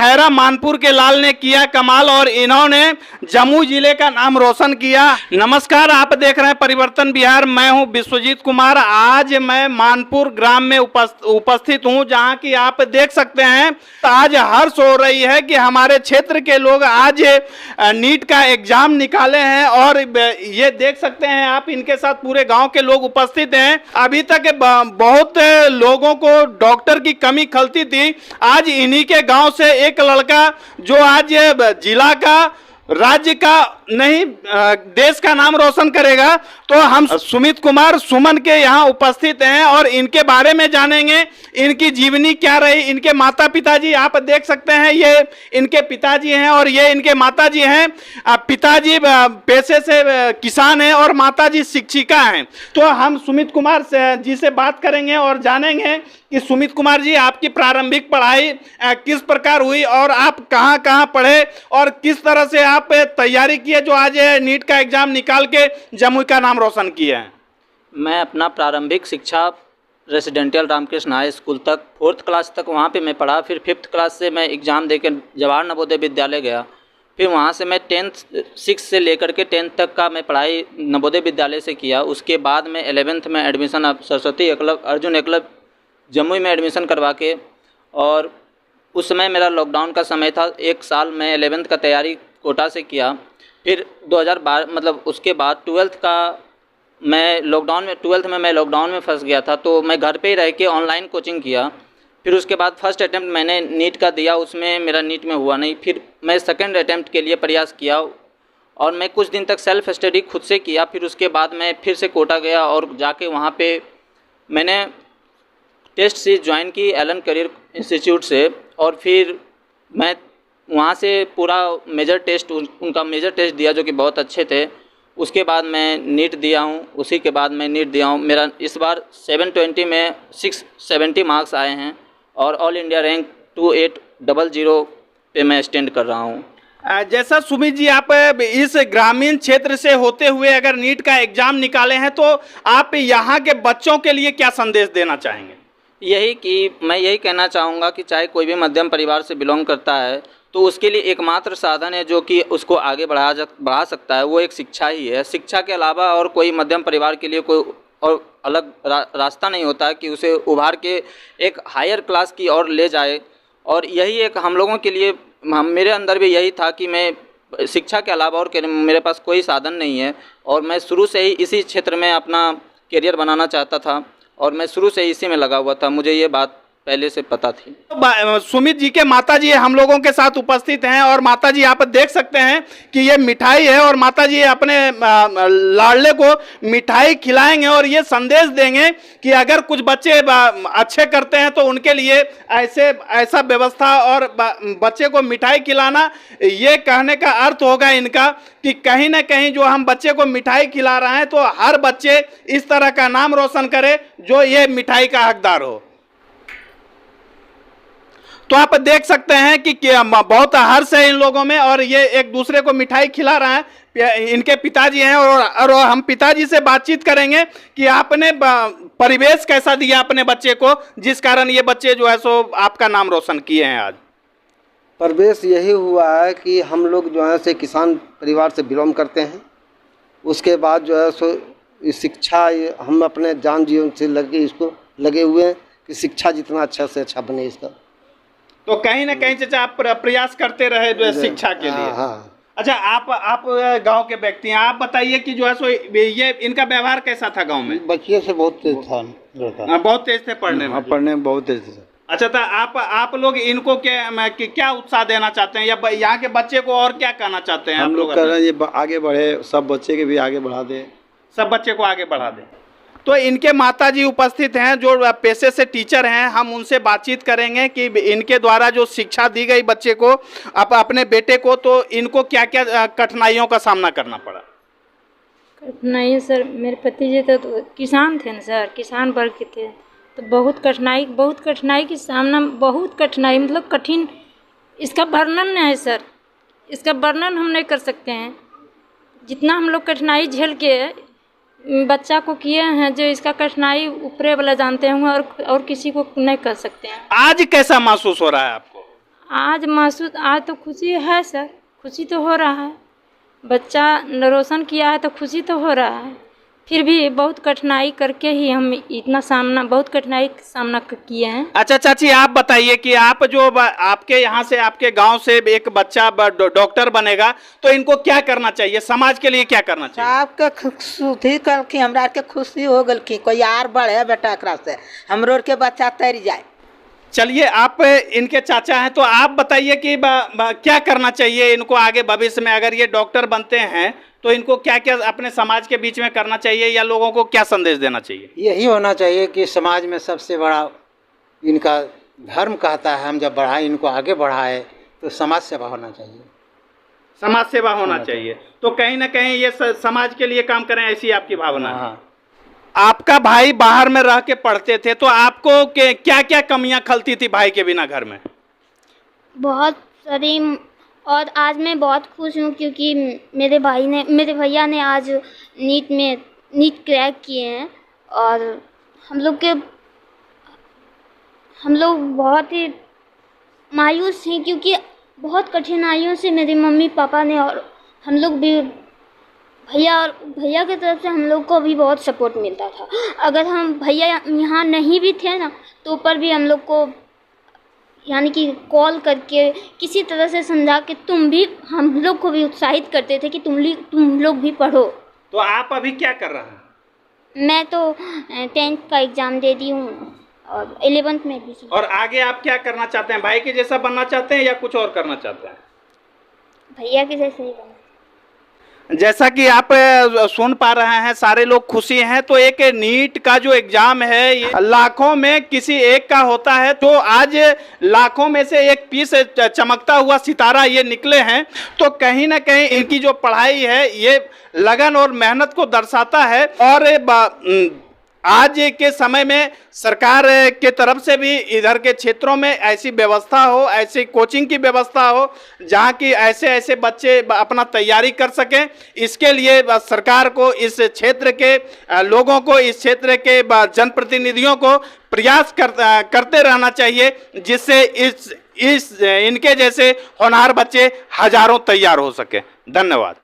खैरा मानपुर के लाल ने किया कमाल और इन्होंने जमुई जिले का नाम रोशन किया। नमस्कार, आप देख रहे हैं परिवर्तन बिहार। मैं हूं विश्वजीत कुमार। आज मैं मानपुर ग्राम में उपस्थित हूं, जहां की आप देख सकते हैं आज हर्ष हो रही है कि हमारे क्षेत्र के लोग आज नीट का एग्जाम निकाले हैं। और ये देख सकते हैं आप, इनके साथ पूरे गांव के लोग उपस्थित हैं। अभी तक बहुत लोगों को डॉक्टर की कमी खलती थी। आज इन्हीं के गांव से एक लड़का जो आज जिला का, राज्य का नहीं देश का नाम रोशन करेगा। तो हम सुमित कुमार सुमन के यहाँ उपस्थित हैं और इनके बारे में जानेंगे, इनकी जीवनी क्या रही। इनके माता पिताजी आप देख सकते हैं, ये इनके पिताजी हैं और ये इनके माताजी हैं। पिताजी पेशे से किसान हैं और माताजी शिक्षिका हैं। तो हम सुमित कुमार जी से बात करेंगे और जानेंगे कि सुमित कुमार जी, आपकी प्रारंभिक पढ़ाई किस प्रकार हुई और आप कहाँ कहाँ पढ़े और किस तरह से आप तैयारी किए जो आज नीट का एग्जाम निकाल के जमुई का नाम रोशन किया है। मैं अपना प्रारंभिक शिक्षा रेसिडेंशियल रामकृष्ण हाई स्कूल तक 4th क्लास तक वहाँ पे मैं पढ़ा। फिर 5th क्लास से मैं एग्ज़ाम देकर जवाहर नवोदय विद्यालय गया। फिर वहाँ से मैं 6 से लेकर के 10th तक का मैं पढ़ाई नवोदय विद्यालय से किया। उसके बाद मैं 11th में एडमिशन सरस्वती अर्जुन एकलव्य जमुई में एडमिशन करवा के, और उस समय मेरा लॉकडाउन का समय था। 1 साल मैं 11th का तैयारी कोटा से किया। फिर 2012 मतलब उसके बाद 12th का मैं लॉकडाउन में 12th में मैं लॉकडाउन में फंस गया था, तो मैं घर पे ही रह के ऑनलाइन कोचिंग किया। फिर उसके बाद फर्स्ट अटैम्प्ट मैंने नीट का दिया, उसमें मेरा नीट में हुआ नहीं। फिर मैं सेकंड अटैम्प्ट के लिए प्रयास किया और मैं कुछ दिन तक सेल्फ स्टडी खुद से किया। फिर उसके बाद मैं फिर से कोटा गया और जाके वहाँ पे मैंने टेस्ट सीरीज ज्वाइन की एलन करियर इंस्टीट्यूट से, और फिर मैं वहाँ से पूरा मेजर टेस्ट उनका मेजर टेस्ट दिया जो कि बहुत अच्छे थे। उसके बाद मैं नीट दिया हूँ। उसी के बाद मैं नीट दिया हूँ। मेरा इस बार 720 में 670 मार्क्स आए हैं और ऑल इंडिया रैंक 2800 पे मैं स्टैंड कर रहा हूँ। जैसा सुमित जी, आप इस ग्रामीण क्षेत्र से होते हुए अगर नीट का एग्जाम निकाले हैं, तो आप यहाँ के बच्चों के लिए क्या संदेश देना चाहेंगे? यही कि मैं यही कहना चाहूँगा कि चाहे कोई भी मध्यम परिवार से बिलोंग करता है, तो उसके लिए एकमात्र साधन है जो कि उसको आगे बढ़ा सकता है, वो एक शिक्षा ही है। शिक्षा के अलावा और कोई मध्यम परिवार के लिए कोई और अलग रास्ता नहीं होता है कि उसे उभार के एक हायर क्लास की ओर ले जाए। और यही एक हम लोगों के लिए, मेरे अंदर भी यही था कि मैं शिक्षा के अलावा और मेरे पास कोई साधन नहीं है, और मैं शुरू से ही इसी क्षेत्र में अपना करियर बनाना चाहता था और मैं शुरू से इसी में लगा हुआ था। मुझे ये बात पहले से पता थी। सुमित जी के माताजी हम लोगों के साथ उपस्थित हैं और माताजी आप देख सकते हैं कि ये मिठाई है और माताजी अपने लाडले को मिठाई खिलाएंगे और ये संदेश देंगे कि अगर कुछ बच्चे अच्छे करते हैं तो उनके लिए ऐसा व्यवस्था और बच्चे को मिठाई खिलाना, ये कहने का अर्थ होगा इनका कि कहीं ना कहीं जो हम बच्चे को मिठाई खिला रहे हैं तो हर बच्चे इस तरह का नाम रोशन करे जो ये मिठाई का हकदार हो। तो आप देख सकते हैं कि बहुत हर्ष है इन लोगों में और ये एक दूसरे को मिठाई खिला रहे हैं। इनके पिताजी हैं और हम पिताजी से बातचीत करेंगे कि आपने परिवेश कैसा दिया अपने बच्चे को, जिस कारण ये बच्चे जो है सो आपका नाम रोशन किए हैं आज। परिवेश यही हुआ है कि हम लोग जो है से किसान परिवार से बिलोंग करते हैं। उसके बाद जो है सो शिक्षा हम अपने जान जीवन से लगे हुए हैं कि शिक्षा जितना अच्छा से अच्छा बने इसका। तो कहीं ना कहीं चाचा आप प्रयास करते रहे जो है शिक्षा के लिए। हाँ। अच्छा, आप गांव के व्यक्ति हैं, आप बताइए कि जो है सो ये इनका व्यवहार कैसा था गांव में? बच्चे से बहुत तेज था, बहुत तेज थे पढ़ने में। पढ़ने में बहुत तेज था। अच्छा, तो आप लोग इनको क्या उत्साह देना चाहते हैं या यहाँ के बच्चे को और क्या कहना चाहते हैं? हम लोग कह रहे हैं ये आगे बढ़े, सब बच्चे के भी आगे बढ़ा दे, सब बच्चे को आगे बढ़ा दे। तो इनके माताजी उपस्थित हैं जो पेशे से टीचर हैं। हम उनसे बातचीत करेंगे कि इनके द्वारा जो शिक्षा दी गई बच्चे को, अपने बेटे को, तो इनको क्या क्या कठिनाइयों का सामना करना पड़ा? कठिनाई सर, मेरे पति जी तो किसान थे ना सर, किसान वर्ग के थे, तो बहुत कठिनाई की सामना, बहुत कठिनाई मतलब कठिन, इसका वर्णन नहीं है सर, इसका वर्णन हम नहीं कर सकते हैं। जितना हम लोग कठिनाई झेल के बच्चा को किए हैं, जो इसका कठिनाई ऊपरे वाला जानते होंगे और किसी को नहीं कर सकते हैं। आज कैसा महसूस हो रहा है आपको? आज तो खुशी है सर, खुशी तो हो रहा है, बच्चा रोशन किया है तो खुशी तो हो रहा है। फिर भी बहुत कठिनाई करके ही हम बहुत कठिनाई का सामना किए हैं। अच्छा चाची, आप बताइए कि आप जो आपके यहाँ से, आपके गांव से एक बच्चा डॉक्टर बनेगा तो इनको क्या करना चाहिए, समाज के लिए क्या करना चाहिए? आपके खुशी कल की हमरा के खुशी हो गल की कोई यार बढ़े बेटा एकरा से हमरो के बच्चा तैर जाए। चलिए, आप इनके चाचा हैं तो आप बताइए कि क्या करना चाहिए इनको आगे भविष्य में, अगर ये डॉक्टर बनते हैं तो इनको क्या क्या अपने समाज के बीच में करना चाहिए या लोगों को क्या संदेश देना चाहिए? यही होना चाहिए कि समाज में सबसे बड़ा इनका धर्म कहता है, हम जब बढ़ाएं, इनको आगे बढ़ाए तो समाज सेवा होना चाहिए। समाज सेवा होना चाहिए, तो कहीं ना कहीं ये समाज के लिए काम करें, ऐसी आपकी भावना है। हाँ। आपका भाई बाहर में रह के पढ़ते थे तो आपको क्या क्या कमियां खलती थी भाई के बिना घर में? बहुत सारी, और आज मैं बहुत खुश हूँ क्योंकि मेरे भैया ने आज नीट क्रैक किए हैं। और हम लोग बहुत ही मायूस हैं क्योंकि बहुत कठिनाइयों से मेरे मम्मी पापा ने, और हम लोग भी भैया की तरफ से हम लोग को भी बहुत सपोर्ट मिलता था। अगर हम भैया यहाँ नहीं भी थे ना तो पर भी हम लोग को यानी कि कॉल करके किसी तरह से समझा के हम लोग को भी उत्साहित करते थे कि तुम लोग भी पढ़ो। तो आप अभी क्या कर रहे हैं? मैं तो 10th का एग्ज़ाम दे दी हूँ और 11th में भी। और आगे आप क्या करना चाहते हैं? भाई के जैसा बनना चाहते हैं या कुछ और करना चाहते हैं? भैया के जैसे ही बनना। जैसा कि आप सुन पा रहे हैं, सारे लोग खुशी हैं। तो एक नीट का जो एग्जाम है ये लाखों में किसी एक का होता है, तो आज लाखों में से एक पीस चमकता हुआ सितारा ये निकले हैं। तो कहीं ना कहीं इनकी जो पढ़ाई है ये लगन और मेहनत को दर्शाता है। और आज के समय में सरकार के तरफ से भी इधर के क्षेत्रों में ऐसी व्यवस्था हो, ऐसी कोचिंग की व्यवस्था हो जहां की ऐसे बच्चे अपना तैयारी कर सकें। इसके लिए सरकार को, इस क्षेत्र के लोगों को, इस क्षेत्र के जनप्रतिनिधियों को प्रयास करते रहना चाहिए, जिससे इनके जैसे होनहार बच्चे हजारों तैयार हो सके। धन्यवाद।